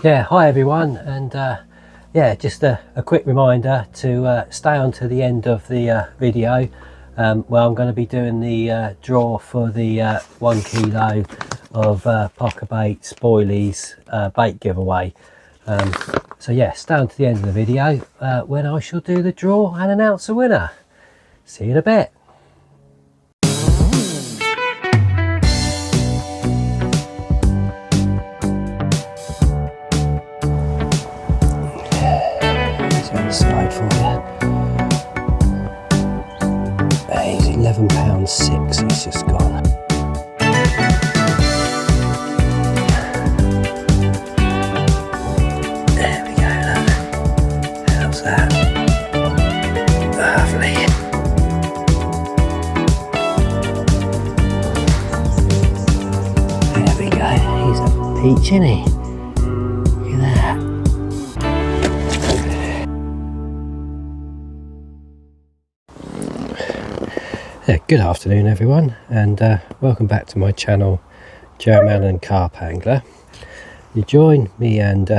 Yeah, hi everyone, and yeah, just a quick reminder to stay on to the end of the video where I'm going to be doing the draw for the 1 kilo of poker baits, boilies bait giveaway. So yeah, stay on to the end of the video when I shall do the draw and announce the winner. See you in a bit. Side for you. He's £11.6. He's just gone. There we go. Look. How's that? Lovely. There we go. He's a peach, isn't he? Look at that. Yeah, good afternoon everyone, and welcome back to my channel, German and Carp Angler. You join me and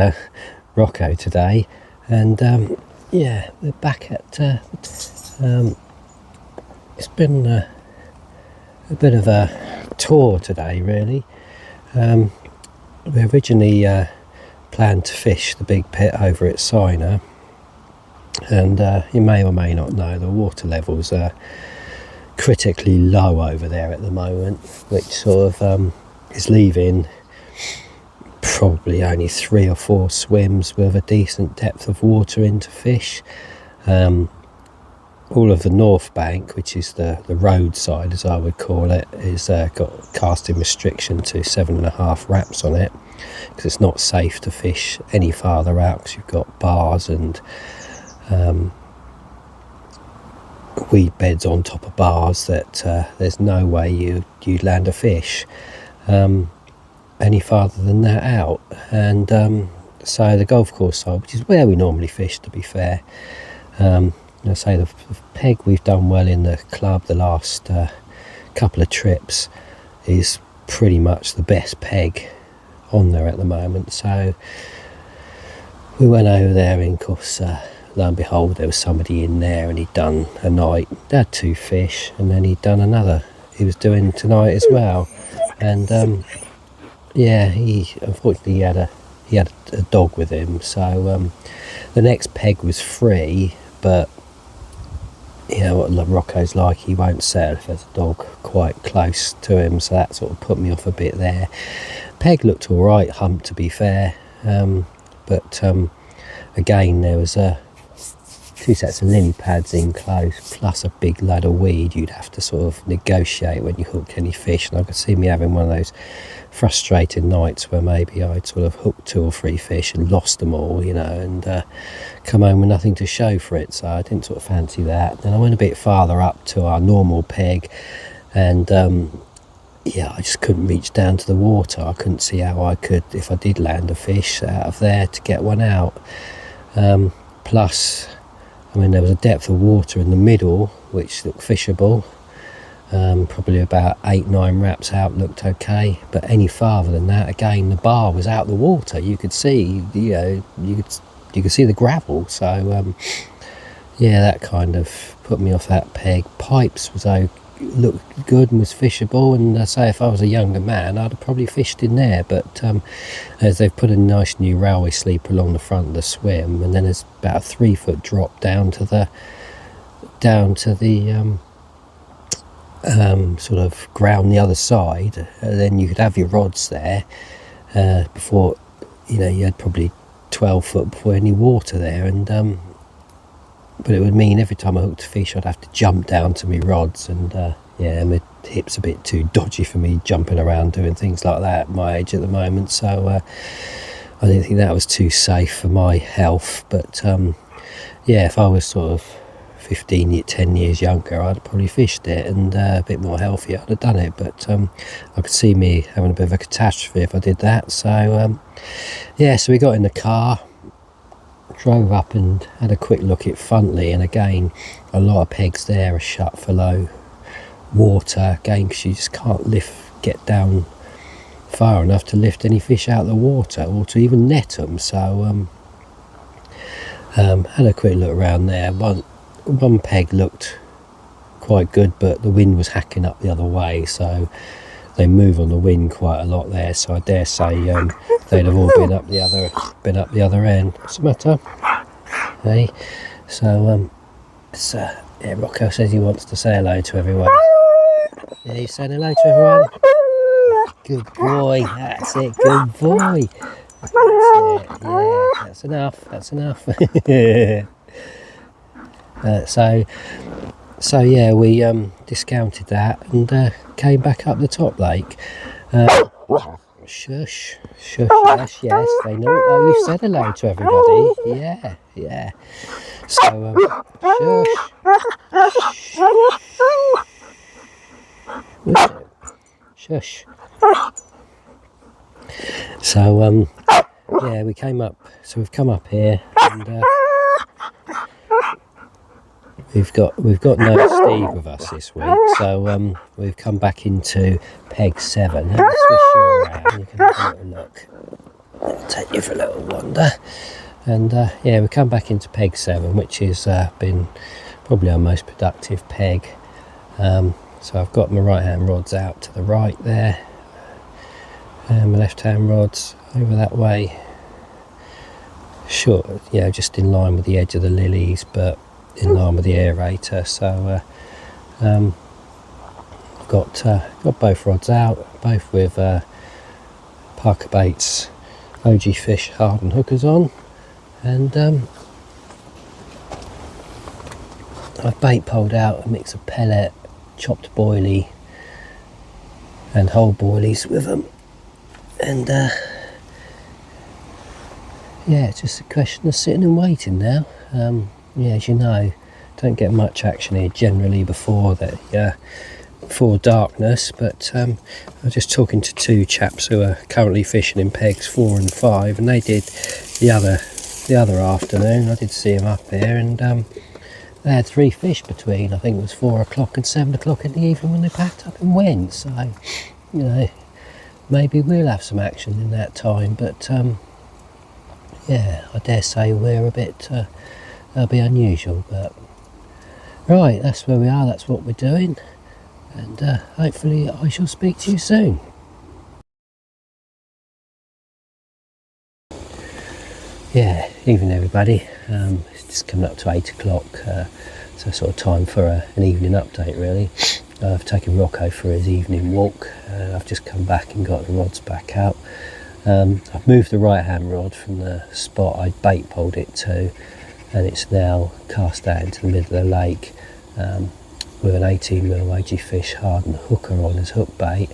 Rocco today, and yeah, we're back at it's been a bit of a tour today really. We originally planned to fish the big pit over at Sonik, and you may or may not know the water levels are critically low over there at the moment, which sort of is leaving probably only 3 or 4 swims with a decent depth of water in to fish. All of the north bank, which is the road side as I would call it, is got casting restriction to 7.5 wraps on it, because it's not safe to fish any farther out because you've got bars and weed beds on top of bars that there's no way you'd land a fish any farther than that out. And so the golf course side, which is where we normally fish to be fair, I say the peg we've done well in the club the last couple of trips is pretty much the best peg on there at the moment. So we went over there, and of course lo and behold there was somebody in there, and he'd done a night, they had 2 fish, and then he'd done another, he was doing tonight as well. And yeah, he unfortunately he had a dog with him, so the next peg was free, but you know what Rocco's like, he won't settle if there's a dog quite close to him, so that sort of put me off a bit there. Peg looked alright, hump to be fair, but again there was 2 sets of lily pads in close, plus a big load of weed you'd have to sort of negotiate when you hooked any fish. And I could see me having one of those frustrated nights where maybe I'd sort of hooked 2 or 3 fish and lost them all, you know, and come home with nothing to show for it. So I didn't sort of fancy that. Then I went a bit farther up to our normal peg, and yeah, I just couldn't reach down to the water. I couldn't see how I could, if I did land a fish out of there, to get one out. Plus, I mean, there was a depth of water in the middle which looked fishable, probably about 8-9 wraps out looked okay, but any farther than that, again the bar was out the water. You could see, you know, you could see the gravel. So yeah, that kind of put me off that peg. Pipes was looked good and was fishable, and I say if I was a younger man I'd have probably fished in there, but as they've put a nice new railway sleeper along the front of the swim, and then there's about a 3-foot drop down to the sort of ground the other side, then you could have your rods there before, you know, you had probably 12 foot before any water there. And but it would mean every time I hooked a fish I'd have to jump down to my rods, and yeah, my hip's a bit too dodgy for me jumping around doing things like that at my age at the moment, so I didn't think that was too safe for my health. But yeah, if I was sort of 10 years younger I'd have probably fished it, and a bit more healthy I'd have done it, but I could see me having a bit of a catastrophe if I did that. So yeah, so we got in the car, drove up and had a quick look at Funtley, and again a lot of pegs there are shut for low water again, because you just can't get down far enough to lift any fish out of the water or to even net them. So had a quick look around there. One peg looked quite good, but the wind was hacking up the other way, so they move on the wind quite a lot there. So I dare say they'd have all been up the other end. What's the matter? Hey, so yeah, Rocco says he wants to say hello to everyone. Yeah, you saying hello to everyone? Good boy, that's it, good boy. That's it, yeah, that's enough, that's enough. So yeah, we discounted that and came back up the top lake. Shush, yes, they know. Oh, you said hello to everybody. Yeah. So, shush. So, yeah, we came up. So we've come up here, and we've got no Steve with us this week. So we've come back into peg 7. Let me switch you around. You can have a little look. I'll take you for a little wander. And yeah, we come back into peg 7, which has been probably our most productive peg. So I've got my right hand rods out to the right there, and my left hand rods over that way. Sure, yeah, just in line with the edge of the lilies, but in line with the aerator. So I've got both rods out, both with Parker Baits OG Fish hardened hookers on, and I've bait poled out a mix of pellet, chopped boilie and whole boilies with them, and yeah, it's just a question of sitting and waiting now. Yeah, as you know, don't get much action here generally before darkness, but I was just talking to two chaps who are currently fishing in pegs 4 and 5, and they did the other afternoon. I did see them up here, and they had 3 fish between, I think it was 4 o'clock and 7 o'clock in the evening when they packed up and went. So, you know, maybe we'll have some action in that time, but yeah, I dare say we're a bit unusual, but right, that's where we are, that's what we're doing, and hopefully I shall speak to you soon. Yeah, evening everybody. It's just coming up to 8 o'clock, so sort of time for an evening update really. I've taken Rocco for his evening walk, and I've just come back and got the rods back out. I've moved the right hand rod from the spot I bait poled it to, and it's now cast out into the middle of the lake with an 18mm OG Fish hardened hooker on as hook bait,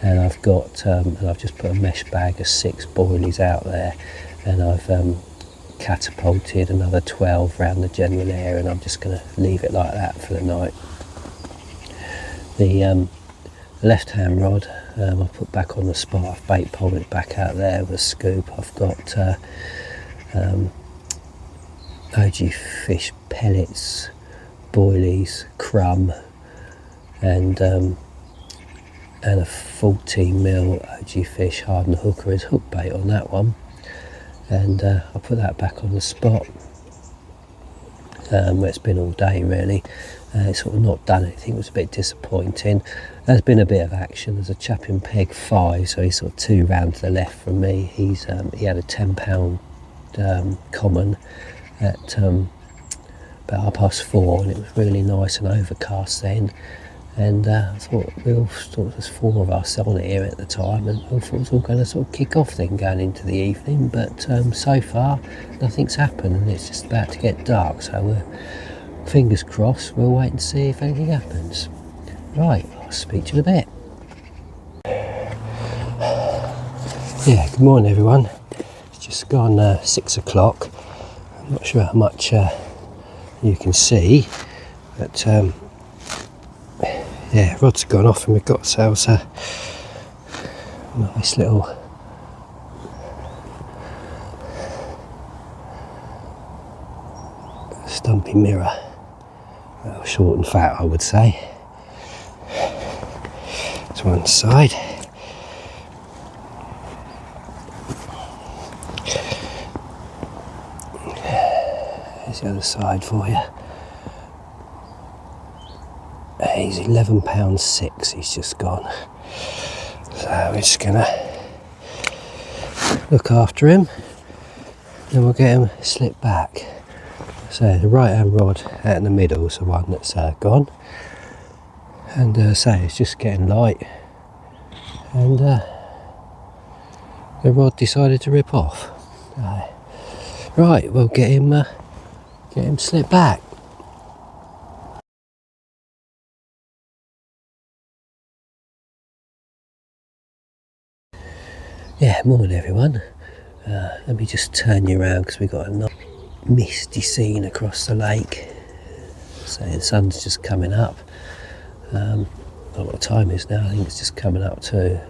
and I've got and I've just put a mesh bag of 6 boilies out there, and I've catapulted another 12 around the general area, and I'm just going to leave it like that for the night. The left hand rod I've put back on the spot. I've bait poled it back out there with a scoop. I've got OG Fish pellets, boilies, crumb, and a 14mm OG Fish hardened hooker as hook bait on that one, and I'll put that back on the spot where it's been all day really. It's sort of not done anything. It was a bit disappointing. There's been a bit of action. There's a chap in peg 5, so he's sort of 2 round to the left from me. He had a £10 common at about 4:30, and it was really nice and overcast then, and I thought there's 4 of us on it here at the time, and I thought it was all going to sort of kick off then going into the evening, but so far nothing's happened, and it's just about to get dark, so we're fingers crossed. We'll wait and see if anything happens. Right, I'll speak to you in a bit. Yeah, good morning everyone. It's just gone 6 o'clock. I'm not sure how much you can see, but yeah, rods have gone off and we've got ourselves a nice little stumpy mirror. Well, short and fat I would say. That's one side. the other side for you. He's £11.6, he's just gone. So we're just gonna look after him, then we'll get him slipped back. So the right hand rod out in the middle is the one that's gone, and so it's just getting light, and the rod decided to rip off. Right, we'll get him slipped back. Yeah, morning everyone. Let me just turn you around because we've got a nice misty scene across the lake. So the sun's just coming up. I don't know what time it is now. I think it's just coming up to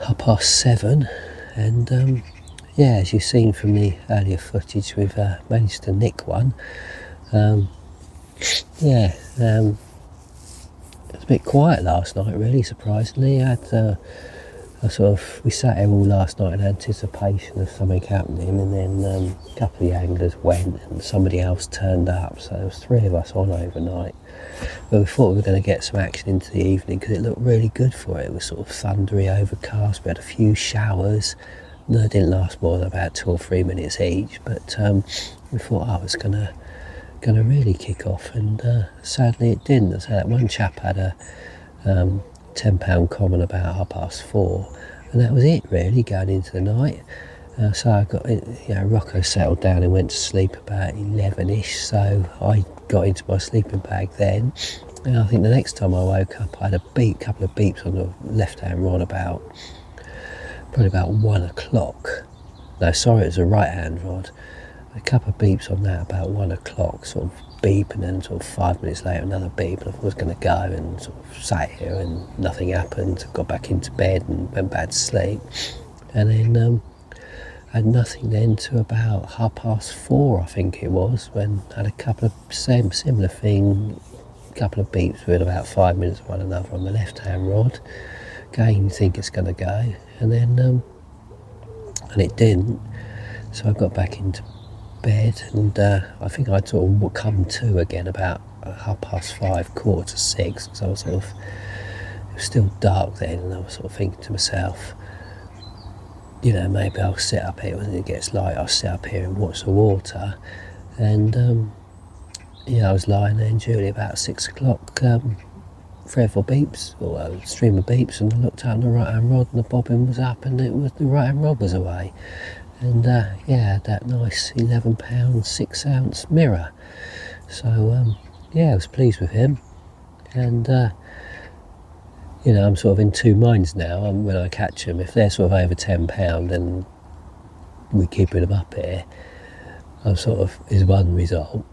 7:30, and yeah, as you've seen from the earlier footage, we've managed to nick one. Yeah, it was a bit quiet last night, really, surprisingly. We sat here all last night in anticipation of something happening, and then a couple of the anglers went and somebody else turned up, so there was 3 of us on overnight. But we thought we were going to get some action into the evening because it looked really good for it. It was sort of thundery, overcast, we had a few showers. No, it didn't last more than about 2 or 3 minutes each, but we thought, it's going to really kick off, and sadly it didn't. So that one chap had a £10 common about 4:30, and that was it really going into the night. So I got, Rocco settled down and went to sleep about 11ish, so I got into my sleeping bag then, and I think the next time I woke up I had a couple of beeps on the left hand rod probably about 1 o'clock. No, sorry, it was a right hand rod. A couple of beeps on that about 1 o'clock, sort of beep, and then sort of 5 minutes later another beep, and I was going to go, and sort of sat here and nothing happened. Got back into bed and went back to sleep, and then I had nothing then to about 4:30, I think it was, when I had a couple of similar thing, a couple of beeps within about 5 minutes of one another on the left hand rod. Again, you think it's going to go, and then and it didn't. So I got back into bed, and I think I'd sort of come to again about 5:30, 5:45, because I was it was still dark then, and I was sort of thinking to myself, maybe I'll sit up here when it gets light, I'll sit up here and watch the water. And I was lying there, and Julie about 6 o'clock, 3 or 4 beeps, or a stream of beeps, and I looked out on the right hand rod, and the bobbin was up, and the right hand rod was away. And that nice £11 6-ounce mirror. So I was pleased with him, and I'm sort of in two minds now. When I catch them, if they're sort of over £10 and we're keeping them up here, I'm sort of, is one result,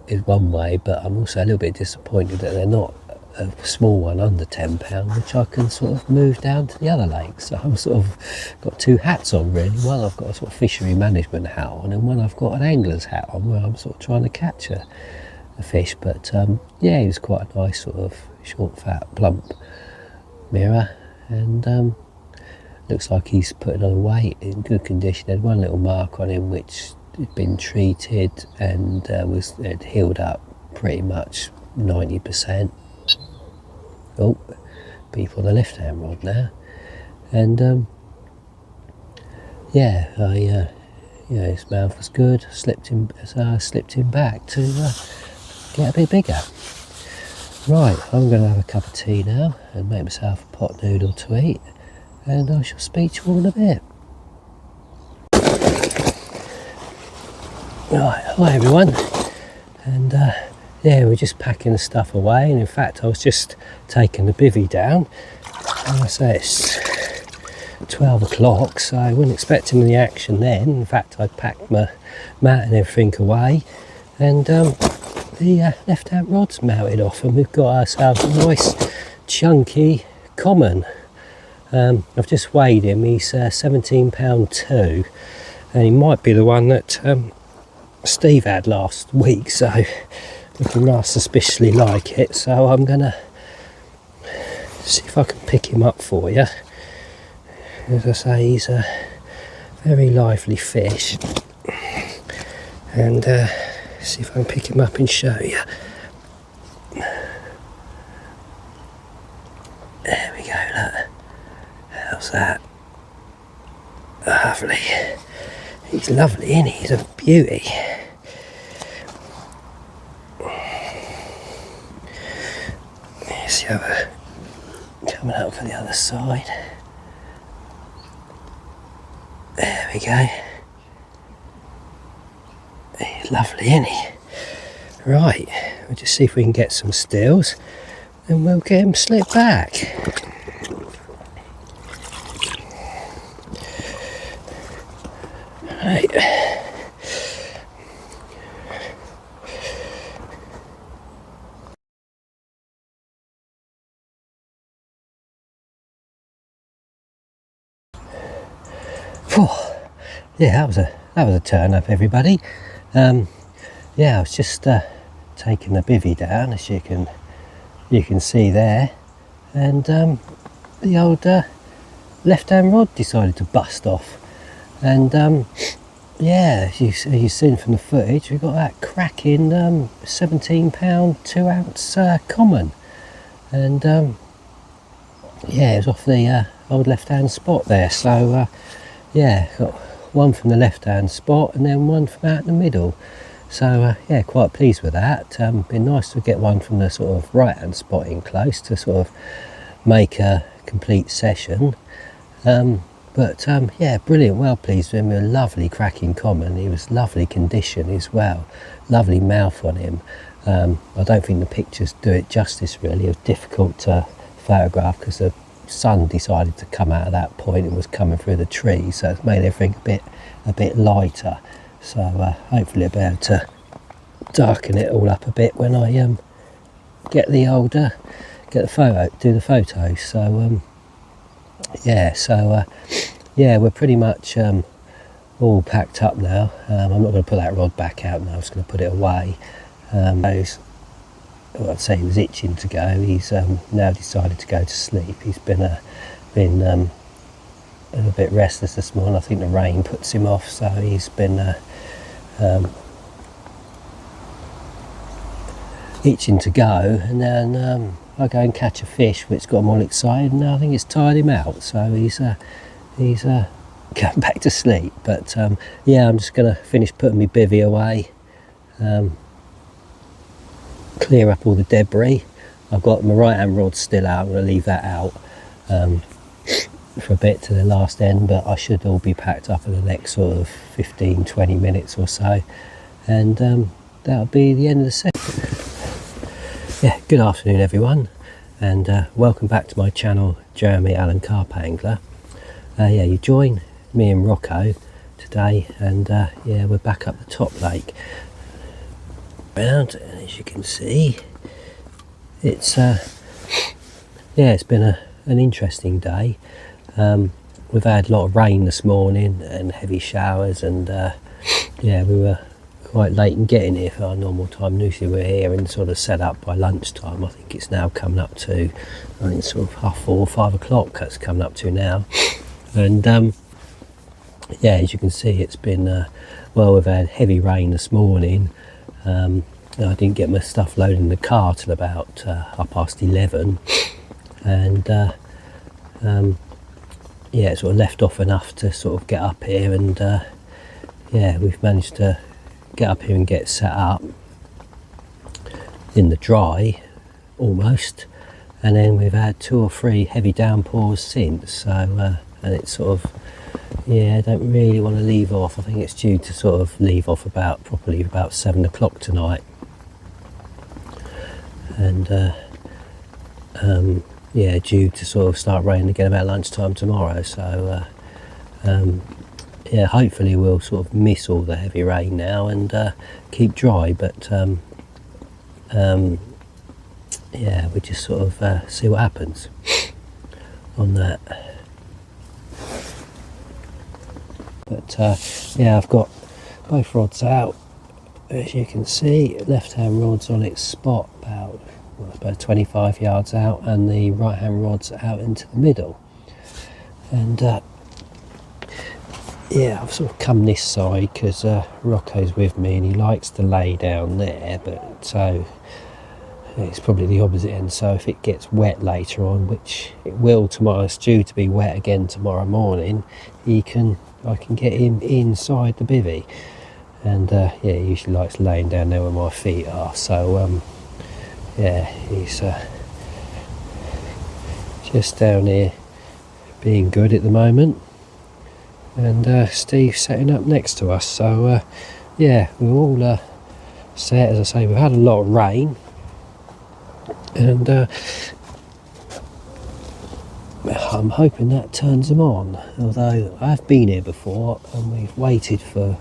is one way, but I'm also a little bit disappointed that they're not a small one under £10, which I can sort of move down to the other lake. So I've sort of got 2 hats on really. One I've got a sort of fishery management hat on, and one I've got an angler's hat on, where I'm sort of trying to catch a fish. But he was quite a nice sort of short, fat, plump mirror, and looks like he's putting on weight, in good condition. Had one little mark on him which had been treated and had healed up pretty much 90%. Oh, beep on the left hand rod now, and his mouth was good. Slipped him back to get a bit bigger. Right, I'm going to have a cup of tea now and make myself a pot noodle to eat, and I shall speak to you all in a bit. Right, hi everyone, and we're just packing the stuff away, and in fact I was just taking the bivvy down, and I say it's 12 o'clock, so I wasn't expecting any action then. In fact, I'd packed my mat and everything away, and the left hand rod's melted off, and we've got ourselves a nice chunky common. I've just weighed him, he's £17.2, and he might be the one that Steve had last week, so looking rather suspiciously like it. So I'm gonna see if I can pick him up for you. As I say, he's a very lively fish, and see if I can pick him up and show you. There we go, look. How's that? Lovely. He's lovely, isn't he? He's a beauty. Here's the other coming up for the other side. There we go. He's lovely, isn't he? Right, we'll just see if we can get some stills and we'll get him slipped back. Right. Yeah, that was a turn up, everybody. Yeah, I was just taking the bivvy down, as you can see there, and the old left-hand rod decided to bust off, and yeah, as you've seen from the footage, we've got that cracking 17-pound 2-ounce common, and yeah, it was off the old left-hand spot there. So yeah, got one from the left-hand spot and then one from out in the middle. So yeah, quite pleased with that. Been nice to get one from the sort of right-hand spot in close to sort of make a complete session. But yeah, brilliant, well pleased with him. A lovely cracking common. He was lovely condition as well. Lovely mouth on him. I don't think the pictures do it justice really. It was difficult to photograph because the sun decided to come out at that point and was coming through the trees, so it's made everything a bit lighter. So hopefully I'll be able to darken it all up a bit when I get the do the photos. So yeah, so yeah, we're pretty much all packed up now. I'm not going to put that rod back out now, I'm just going to put it away. I'd say he was itching to go. He's now decided to go to sleep. He's been a little bit restless this morning. I think the rain puts him off, so he's been itching to go. And then I go and catch a fish, which got him all excited, and I think it's tired him out. So he's going back to sleep. But yeah, I'm just going to finish putting my bivvy away. Clear up all the debris. I've got my right hand rod still out. I'm going to leave that out for a bit to the last end, but I should all be packed up in the next sort of 15-20 minutes or so, and that'll be the end of the session. Yeah, good afternoon everyone, and welcome back to my channel, Jeremy Allen Carp Angler. Yeah, you join me and Rocco today, and yeah, we're back up the top lake. Around, and as you can see, it's yeah, it's been an interesting day. We've had a lot of rain this morning and heavy showers, and yeah, we were quite late in getting here for our normal time. Usually we're here and sort of set up by lunchtime. I think it's now coming up to, I think sort of 4:30, 5 o'clock that's coming up to now, and yeah, as you can see, it's been well, we've had heavy rain this morning. I didn't get my stuff loaded in the car till about 11:30, and yeah, it sort of left off enough to sort of get up here, and yeah, we've managed to get up here and get set up in the dry almost, and then we've had 2 or 3 heavy downpours since. So and it's sort of, yeah, I don't really want to leave off. I think it's due to sort of leave off probably about 7 o'clock tonight, and yeah, due to sort of start raining again about lunchtime tomorrow. So yeah, hopefully we'll sort of miss all the heavy rain now and keep dry, but yeah, we just sort of see what happens on that. But yeah, I've got both rods out, as you can see. Left hand rod's on its spot about 25 yards out, and the right hand rod's out into the middle. And yeah, I've sort of come this side because Rocco's with me and he likes to lay down there, but so it's probably the opposite end. So if it gets wet later on, which it will tomorrow, it's due to be wet again tomorrow morning, I can get him inside the bivvy. And yeah, he usually likes laying down there where my feet are. So yeah, he's just down here being good at the moment. And Steve's setting up next to us. So yeah, we're all set. As I say, we've had a lot of rain, and I'm hoping that turns them on. Although I've been here before and we've waited for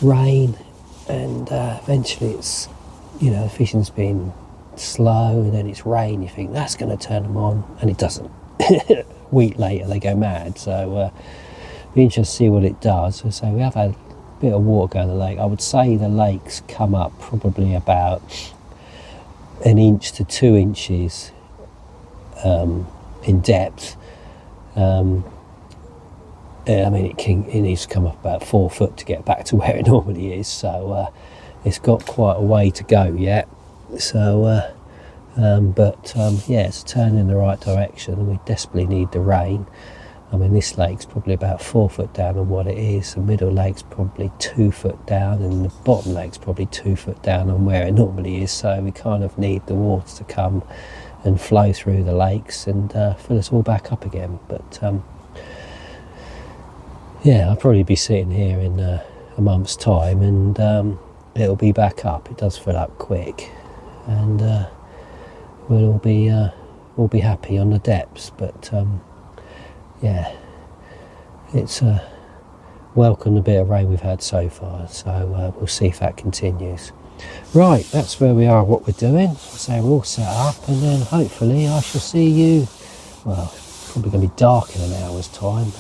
rain, and eventually it's, you know, the fishing's been slow, and then it's rain. You think that's going to turn them on, and it doesn't. A week later they go mad. So be interested to see what it does. So we have had a bit of water go in the lake. I would say the lake's come up probably about 1 inch to 2 inches in depth. I mean, it needs to come up about 4 foot to get back to where it normally is. So it's got quite a way to go yet. So yeah, it's a turn in the right direction, and we desperately need the rain. I mean, this lake's probably about 4 foot down on what it is. The middle lake's probably 2 foot down, and the bottom lake's probably 2 foot down on where it normally is. So we kind of need the water to come and flow through the lakes and fill us all back up again. But yeah, I'll probably be sitting here in a month's time, and it'll be back up. It does fill up quick, and we'll all be happy on the depths. But yeah, it's welcome the bit of rain we've had so far, so we'll see if that continues. Right, that's where we are, what we're doing. So we're all set up, and then hopefully I shall see you, well, probably going to be dark in an hour's time.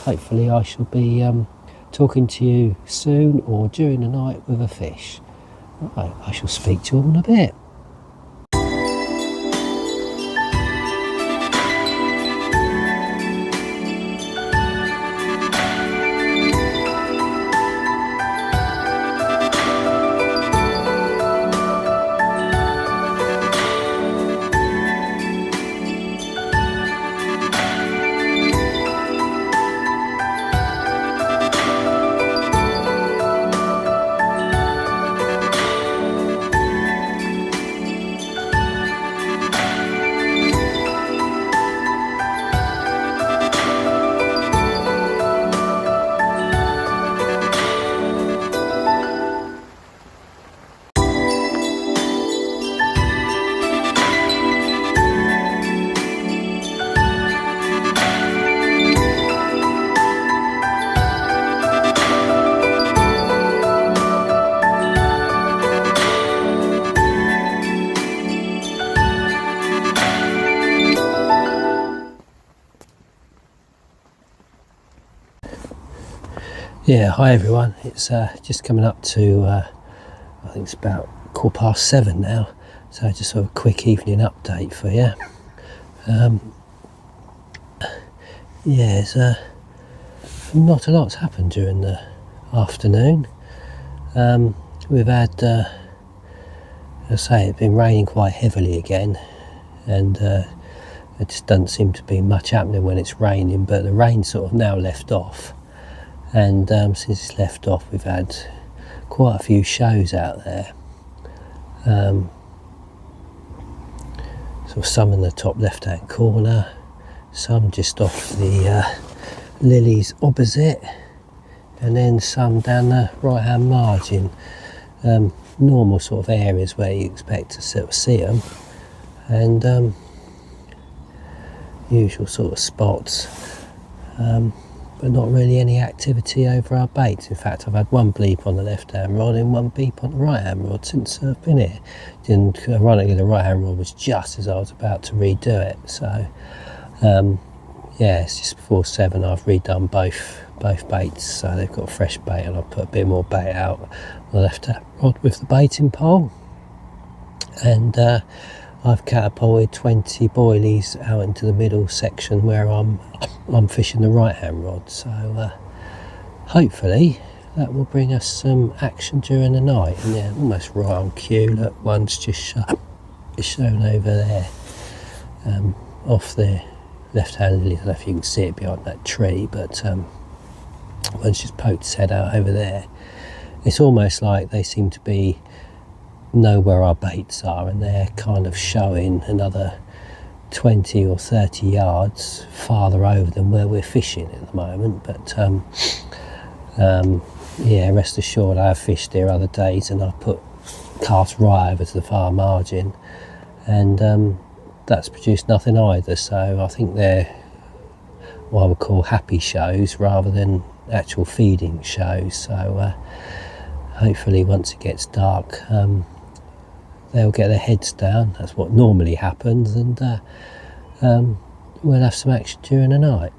Hopefully I shall be talking to you soon or during the night with a fish. Right, I shall speak to you all in a bit. Yeah, hi everyone. It's just coming up to, I think it's about 7:15 now. So just sort of a quick evening update for you. Yeah, it's, not a lot's happened during the afternoon. We've had, as I say, it's been raining quite heavily again, and it just doesn't seem to be much happening when it's raining, but the rain sort of now left off. And since it's left off, we've had quite a few shows out there. Sort of some in the top left-hand corner, some just off the lilies opposite, and then some down the right-hand margin. Normal sort of areas where you expect to sort of see them, and usual sort of spots. But not really any activity over our baits. In fact, I've had one bleep on the left-hand rod and one bleep on the right-hand rod since I've been here. And ironically, the right-hand rod was just as I was about to redo it. So, yeah, it's just before 7. I've redone both baits, so they've got fresh bait, and I've put a bit more bait out on the left-hand rod with the baiting pole. And I've catapulted 20 boilies out into the middle section where I'm fishing the right hand rod. So hopefully that will bring us some action during the night. And yeah, almost right on cue. Look, one's just shown over there, off the left-hand. I don't know if you can see it behind that tree, but one's just poked its head out over there. It's almost like they seem to know where our baits are, and they're kind of showing another 20 or 30 yards farther over than where we're fishing at the moment. But yeah, rest assured, I have fished there other days and I put cast right over to the far margin, and that's produced nothing either. So I think they're what I would call happy shows rather than actual feeding shows. So hopefully once it gets dark, they'll get their heads down. That's what normally happens, and we'll have some action during the night.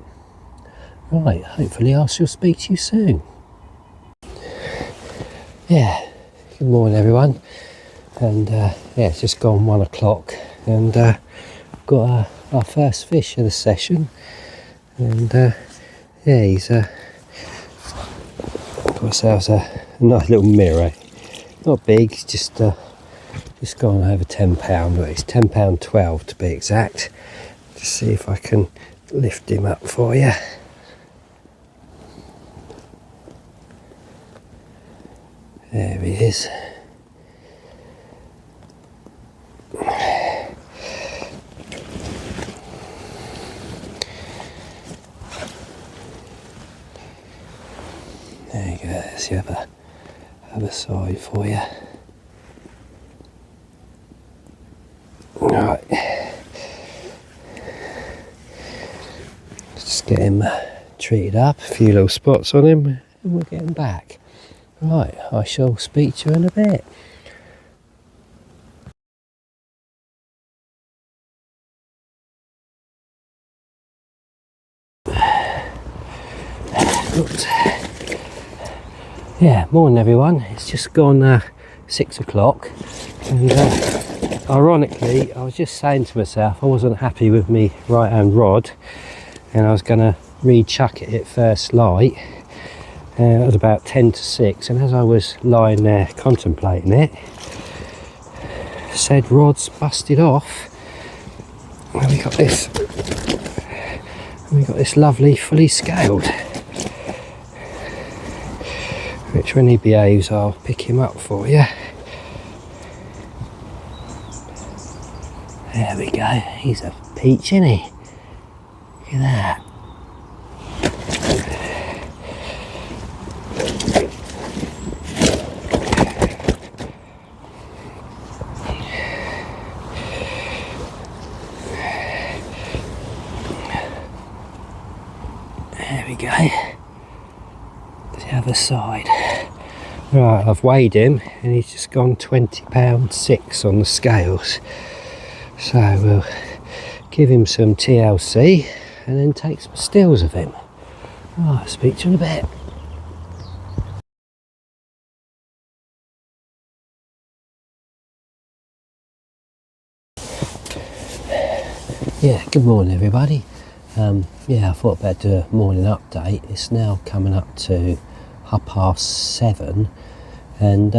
Right, hopefully I shall speak to you soon. Yeah, good morning everyone. And yeah, it's just gone 1 o'clock, and got our first fish of the session. And yeah, he's got ourselves a nice little mirror. Not big, it's just gone over £10, but it's £10.12 to be exact. Just see if I can lift him up for you. There he is. There you go, there's the other side for you. Right, just get him treated up, a few little spots on him, and we'll get him back. Right, I shall speak to you in a bit. Oops. Yeah, morning everyone. It's just gone 6 o'clock, and ironically I was just saying to myself I wasn't happy with me right hand rod, and I was going to re-chuck it at first light. It was about 10 to 6, and as I was lying there contemplating it, said rod's busted off, and we got this lovely fully scaled, which when he behaves I'll pick him up for you. There we go, he's a peach, isn't he? Look at that. There we go. The other side. Right, I've weighed him and he's just gone £20.6 on the scales. So we'll give him some TLC and then take some stills of him. Right, speak to you in a bit. Yeah, good morning everybody. Yeah, I thought I'd do a morning update. It's now coming up to 7:30, and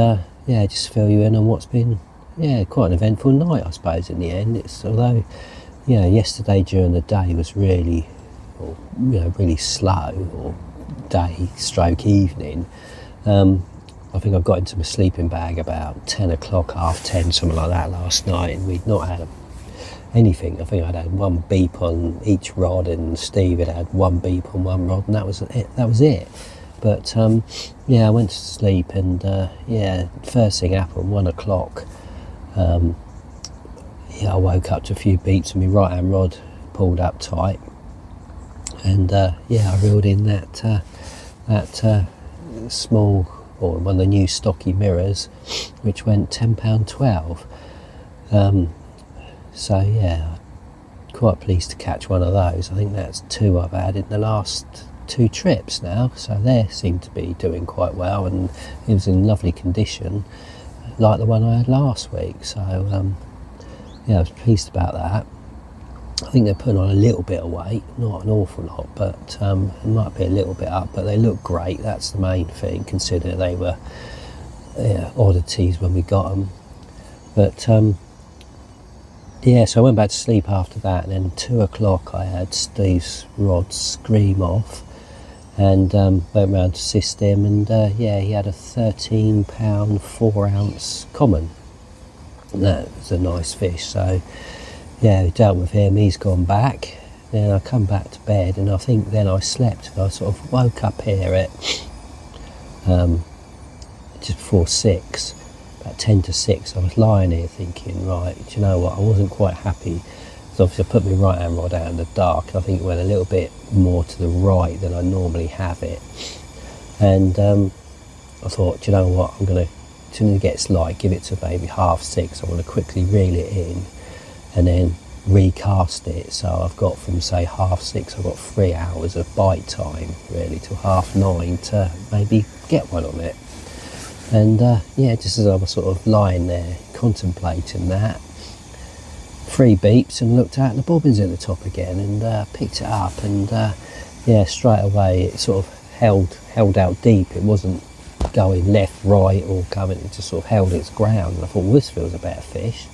yeah, just fill you in on what's been quite an eventful night, I suppose. In the end, it's although yesterday during the day was really really slow, or day stroke evening. I think I got into my sleeping bag about 10 o'clock, 10:30, something like that last night, and we'd not had anything. I think I'd had one beep on each rod, and Steve had one beep on one rod, and that was it. But yeah, I went to sleep, and yeah, first thing happened, 1 o'clock. Yeah, I woke up to a few beeps, and my right hand rod pulled up tight, and yeah, I reeled in that small, or one of the new stocky mirrors, which went £10.12. So yeah, quite pleased to catch one of those. I think that's 2 I've had in the last 2 trips now, so they seem to be doing quite well, and it was in lovely condition like the one I had last week. So yeah, I was pleased about that. I think they're putting on a little bit of weight, not an awful lot, but it might be a little bit up, but they look great. That's the main thing, consider they were oddities when we got them. But yeah, so I went back to sleep after that, and then 2 o'clock I had Steve's rod scream off, and went round to assist him, and yeah, he had a 13 pound 4 ounce common. And that was a nice fish. So yeah, we dealt with him. He's gone back. Then I come back to bed, and I think then I slept. I sort of woke up here at just before 6, about 10 to 6. I was lying here thinking, right, do you know what? I wasn't quite happy. So obviously I put my right hand rod out in the dark. I think it went a little bit more to the right than I normally have it. And I thought, do you know what? I'm going to, as soon as it gets light, give it to maybe 6:30. I want to quickly reel it in and then recast it. So I've got from say 6:30, I've got 3 hours of bite time really till 9:30 to maybe get one on it. And yeah, just as I was sort of lying there contemplating that, 3 beeps and looked out and the bobbin's at the top again, and picked it up, and yeah, straight away it sort of held out deep. It wasn't going left, right, or coming, it just sort of held its ground. And I thought, well, this feels a better fish.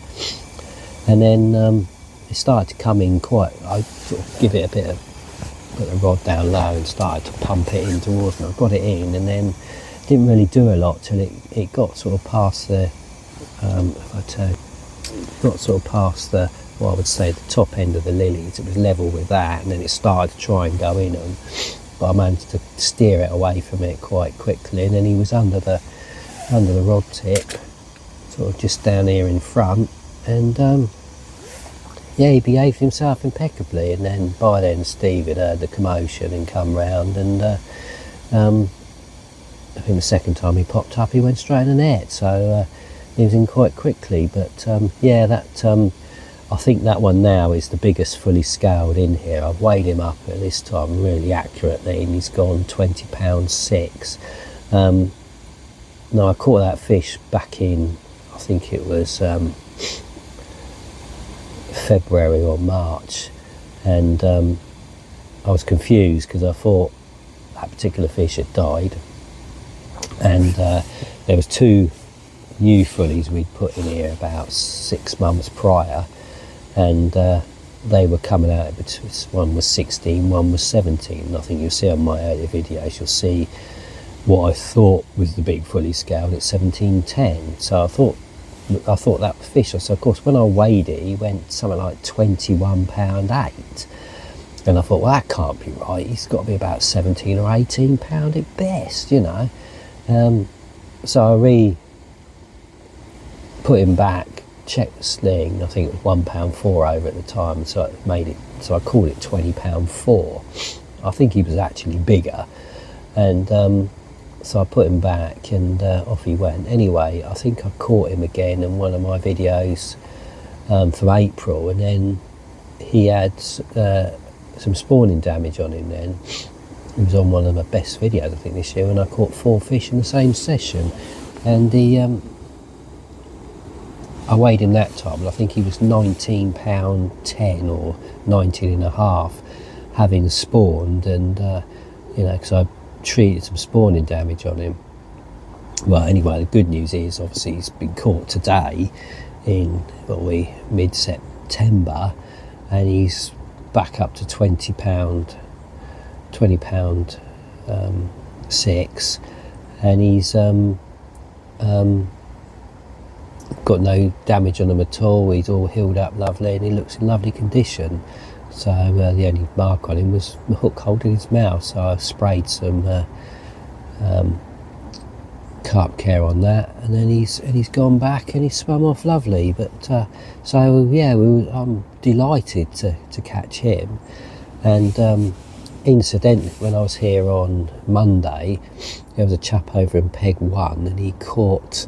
And then it started to come in quite, I sort of give it a bit of, put the rod down low and started to pump it in towards me. I got it in, and then didn't really do a lot till it got sort of past the, got sort of past the, well, I would say the top end of the lilies. It was level with that, and then it started to try and go in them, but I managed to steer it away from it quite quickly. And then he was under the rod tip, sort of just down here in front, and yeah, he behaved himself impeccably. And then by then Steve had heard the commotion and come round, and I think the second time he popped up, he went straight in the net. So he was in quite quickly. But yeah, that I think that one now is the biggest fully scaled in here. I've weighed him up at this time really accurately, and he's gone 20 pounds 6. Now I caught that fish back in, I think it was February or March, and I was confused because I thought that particular fish had died, and there was 2 new fullies we'd put in here about 6 months prior, and they were coming out, one was 16, one was 17, and I think you'll see on my earlier videos, you'll see what I thought was the big fully scaled at 17.10. So I thought that was fish. So of course when I weighed it, he went something like 21 pound 8, and I thought, well, that can't be right, he's got to be about 17 or 18 pound at best, you know. So I put him back, checked the sling. I think it was £1.4 over at the time, so it made it, so I called it 20 pound 4. I think he was actually bigger, and so I put him back, and off he went. Anyway, I think I caught him again in one of my videos from April, and then he had some spawning damage on him then. He was on one of my best videos I think this year, and I caught 4 fish in the same session. And I weighed him that time, and I think he was 19 pound 10 or 19 and a half, having spawned, and you know, because I treated some spawning damage on him. Well, anyway, the good news is obviously he's been caught today in mid-September, and he's back up to 20 pound 6, and he's got no damage on him at all. He's all healed up lovely, and he looks in lovely condition. So the only mark on him was the hook holding his mouth, so I sprayed some carp care on that, and then he's gone back and he's swum off lovely. But so yeah, I'm delighted to catch him. And incidentally, when I was here on Monday, there was a chap over in Peg 1, and he caught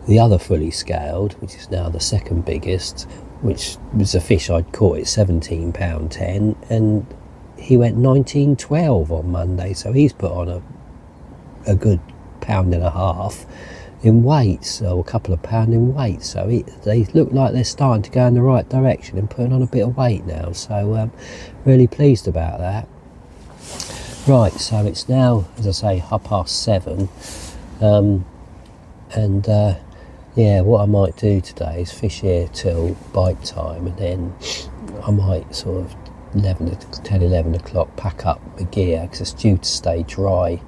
the other fully scaled, which is now the second biggest, which was a fish I'd caught at 17 pound 10, and he went 19.12 on Monday, so he's put on a good £1.5. in weights, or a couple of pound in weight, so they look like they're starting to go in the right direction and putting on a bit of weight now, so really pleased about that. Right, so it's now, as I say, 7:30, and yeah, what I might do today is fish here till bite time, and then I might sort of 11 o'clock pack up the gear, because it's due to stay dry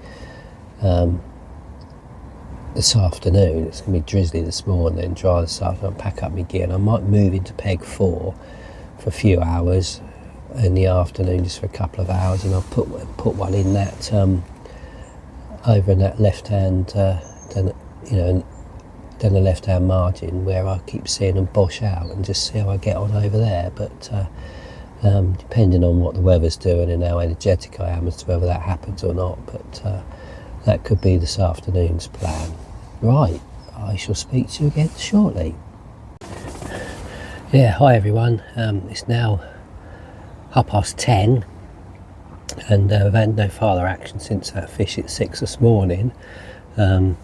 this afternoon. It's going to be drizzly this morning, then dry this afternoon. Pack up my gear, and I might move into peg 4 for a few hours in the afternoon, just for a couple of hours, and I'll put one in that over in that left hand, then the left hand margin where I keep seeing them bosh out, and just see how I get on over there. But depending on what the weather's doing and how energetic I am as to whether that happens or not, but that could be this afternoon's plan. Right, I shall speak to you again shortly. Yeah, hi everyone. It's now 10:30, and we've had no further action since that fish at 6 this morning. So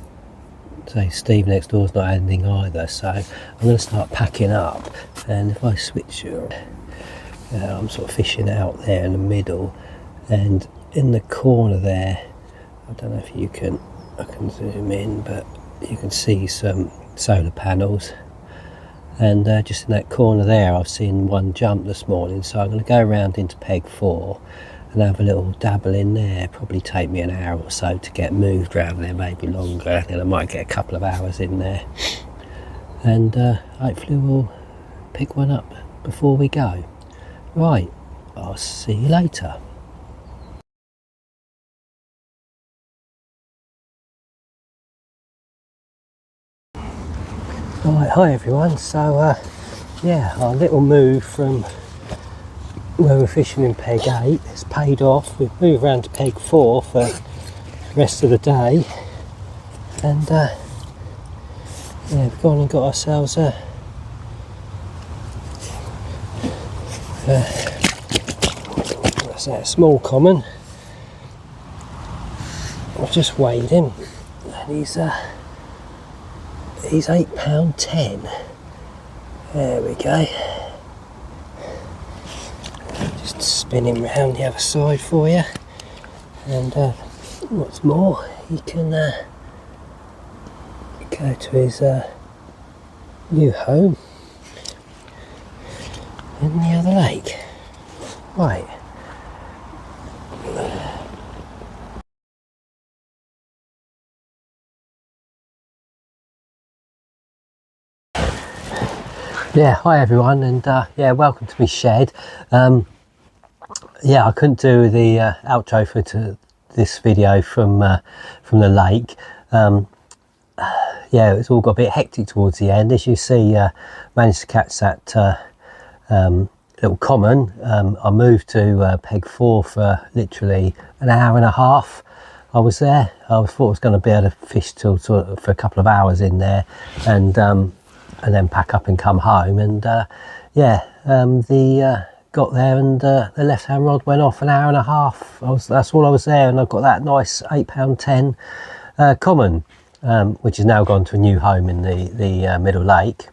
Steve next door's not had anything either, so I'm going to start packing up. And if I switch, I'm sort of fishing out there in the middle, and in the corner there, I don't know if I can zoom in, but you can see some solar panels, and just in that corner there I've seen one jump this morning, so I'm going to go around into peg 4 and have a little dabble in there. Probably take me an hour or so to get moved around there, maybe longer, then I might get a couple of hours in there, and hopefully we'll pick one up before we go. Right, I'll see you later. Right, hi everyone. So yeah, our little move from where we're fishing in peg 8 has paid off. We've moved around to peg 4 for the rest of the day, and yeah, we've gone and got ourselves a what's that, a small common. I've just weighed him, and he's £8.10. There we go. Just spin him round the other side for you, and what's more, he can go to his new home in the other lake. Right. Yeah, hi everyone, and yeah, welcome to my shed. Yeah, I couldn't do the outro for this video from the lake. Yeah, it's all got a bit hectic towards the end. As you see, managed to catch that little common. I moved to peg 4 for literally an hour and a half. I was there. I thought I was going to be able to fish till for a couple of hours in there, and then pack up and come home. And yeah, got there, and the left hand rod went off an hour and a half. That's all I was there, and I got that nice £8.10 common, which has now gone to a new home in the middle lake.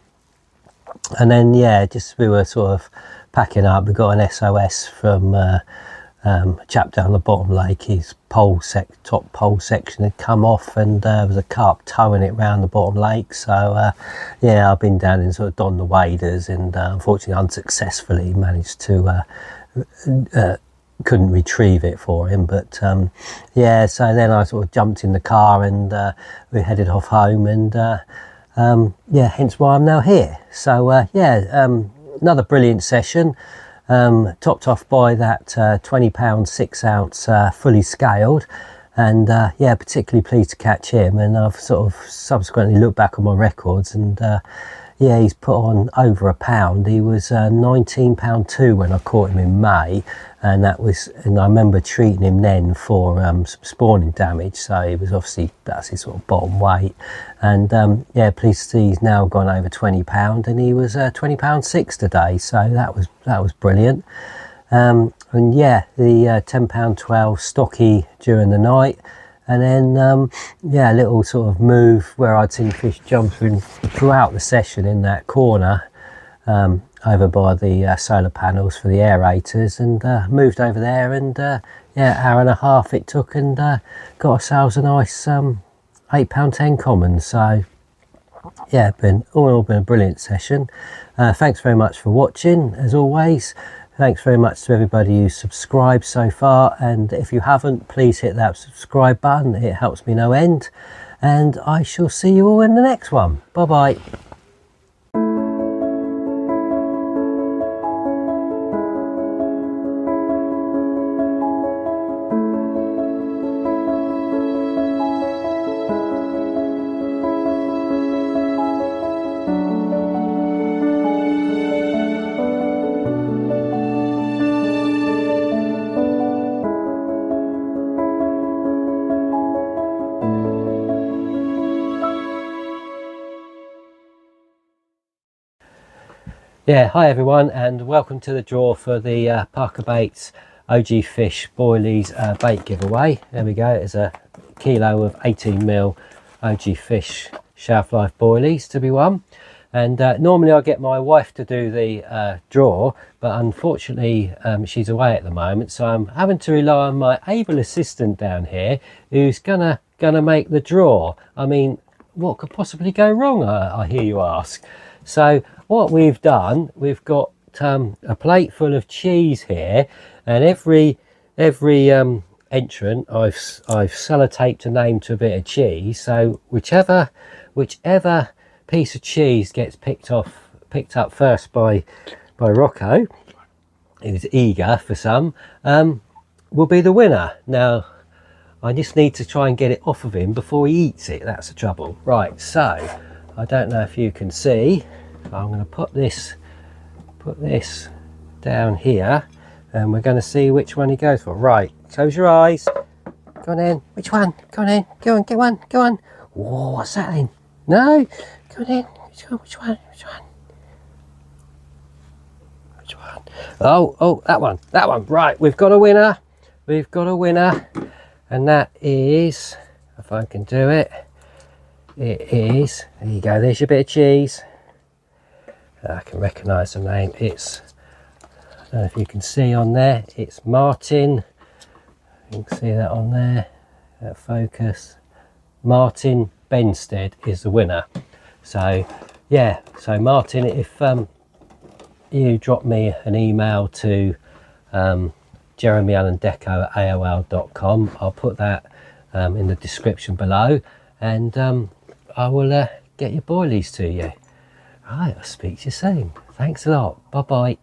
And then yeah, just we were sort of packing up. We got an SOS from a chap down the bottom lake. His top pole section had come off, and there was a carp towing it round the bottom lake. So yeah, I've been down and sort of donned the waders, and unfortunately unsuccessfully managed to couldn't retrieve it for him. But yeah, so then I sort of jumped in the car, and we headed off home, and yeah, hence why I'm now here. So yeah, another brilliant session, topped off by that £20 6-ounce fully scaled, and yeah, particularly pleased to catch him. And I've sort of subsequently looked back on my records, and yeah, he's put on over £1. He was £19.2 when I caught him in May, and I remember treating him then for some spawning damage, so he was obviously, that's his sort of bottom weight. And yeah, pleased to see he's now gone over £20, and he was £20.6 today, so that was brilliant. And yeah, the £10.12 stocky during the night, And then yeah, a little sort of move where I'd seen fish jumping throughout the session in that corner over by the solar panels for the aerators, and moved over there, and yeah, hour and a half it took, and got ourselves a nice £8.10 common. So yeah, all in all been a brilliant session. Thanks very much for watching, as always. Thanks very much to everybody who's subscribed so far, and if you haven't, please hit that subscribe button, it helps me no end, and I shall see you all in the next one. Bye bye. Yeah, hi everyone, and welcome to the draw for the Parker Baits OG Fish boilies bait giveaway. There we go, it's a kilo of 18mm OG Fish shelf life boilies to be won. And normally I get my wife to do the draw, but unfortunately she's away at the moment, so I'm having to rely on my able assistant down here, who's gonna make the draw. I mean, what could possibly go wrong, I hear you ask? So what we've done, we've got a plate full of cheese here, and every entrant I've sellotaped a name to a bit of cheese. So whichever piece of cheese gets picked up first by Rocco, who's eager for some, will be the winner. Now I just need to try and get it off of him before he eats it. That's the trouble. Right, so I don't know if you can see, I'm going to put this down here, and we're going to see which one he goes for. Right, close your eyes. Go on in. Which one? Go on in. Go on, get one. Go on. Whoa, what's that in? No? Go on in. Which one? Which one? Which one? Which one? Oh, that one. That one. Right, we've got a winner. We've got a winner. And that is, if I can do it, it is, there you go, there's your bit of cheese. I can recognise the name. It's, I don't know if you can see on there, it's Martin. You can see that on there, that focus. Martin Benstead is the winner. So yeah, so Martin, if you drop me an email to jeremyallendeco@aol.com, I'll put that in the description below, and I will get your boilies to you. Right, I'll speak to you soon. Thanks a lot. Bye bye.